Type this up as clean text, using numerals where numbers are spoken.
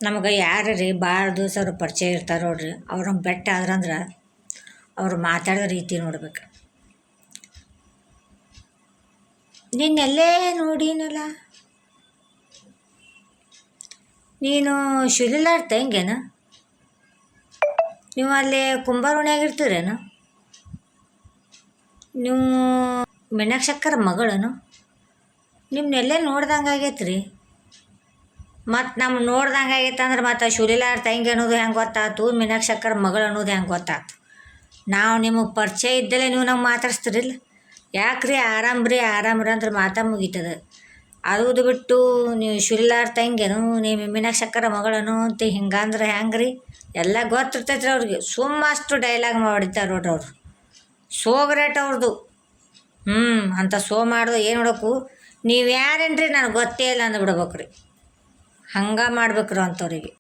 ನಮಗೆ ಯಾರು ರೀ ಭಾಳ ದಿವ್ಸ ಪರಿಚಯ ಇರ್ತಾರೆ ನೋಡ್ರಿ ಅವ್ರನ್ನ ಬೆಟ್ಟ ಆದ್ರಂದ್ರೆ ಅವ್ರು ಮಾತಾಡೋ ರೀತಿ ನೋಡ್ಬೇಕು. ನಿನ್ನೆಲ್ಲೇ ನೋಡಿನಲ್ಲ, ನೀನು ಶಿಲಿಲಾರ್ ತಂಗೇನು? ನೀವು ಅಲ್ಲಿ ಕುಂಬಾರ ಓಣ್ಯಾಗ ಇರ್ತೀರೇನು? ನೀವು ಮೀನಾಕ್ಷಕ್ಕರ ಮಗಳನು? ನಿಮ್ಮನ್ನೆಲ್ಲೇ ನೋಡ್ದಂಗೆ ಆಗೈತೆ ರೀ. ಮತ್ತು ನಮ್ಮ ನೋಡ್ದಂಗೆ ಆಗೈತೆ ಅಂದ್ರೆ ಮತ್ತು ಶಿಲಿಲಾರ್ ತಂಗಿ ಅನ್ನೋದು ಹೆಂಗೆ ಗೊತ್ತಾಯ್ತು, ಮೀನಾಕ್ಷಕ್ಕರ ಮಗಳು ಅನ್ನೋದು ಹೆಂಗೆ ಗೊತ್ತಾಯ್ತು? ನಾವು ನಿಮಗೆ ಪರಿಚಯ ಇದ್ದಲ್ಲೇ ನೀವು ನಮ್ಗೆ ಮಾತಾಡ್ಸ್ತೀರಿಲ್ಲ. ಯಾಕ್ರಿ ಆರಾಮ್ರಿ ಅಂದ್ರೆ ಮಾತಾ ಮುಗೀತದ. ಅದು ಬಿಟ್ಟು ನೀವು ಶಿಲಿಲಾರ್ ತಂಗೇನು, ನೀವು ಮೀನಾಕ್ಷಕ್ಕರ ಮಗಳನು ಅಂತ ಹಿಂಗಂದ್ರೆ ಹೆಂಗೆ ರೀ? ಎಲ್ಲ ಗೊತ್ತಿರ್ತೈತೆ ರೀ ಅವ್ರಿಗೆ. ಅಷ್ಟು ಡೈಲಾಗ್ ಮಾಡಿದ್ದಾರೆ ನೋಡ್ರಿ ಅವ್ರು. ಸೋಗ್ರೇಟ್ ಅವ್ರದ್ದು. ಅಂಥ ಸೋ ಮಾಡೋದು ಏನು ನೋಡೋಕು, ನೀವು ಯಾರೇನ್ರಿ ನನಗೆ ಗೊತ್ತೇ ಇಲ್ಲ ಅಂದ್ಬಿಡ್ಬೇಕು ರೀ. ಹಂಗೆ ಮಾಡ್ಬೇಕ್ರಿ ಅಂಥವ್ರಿಗೆ.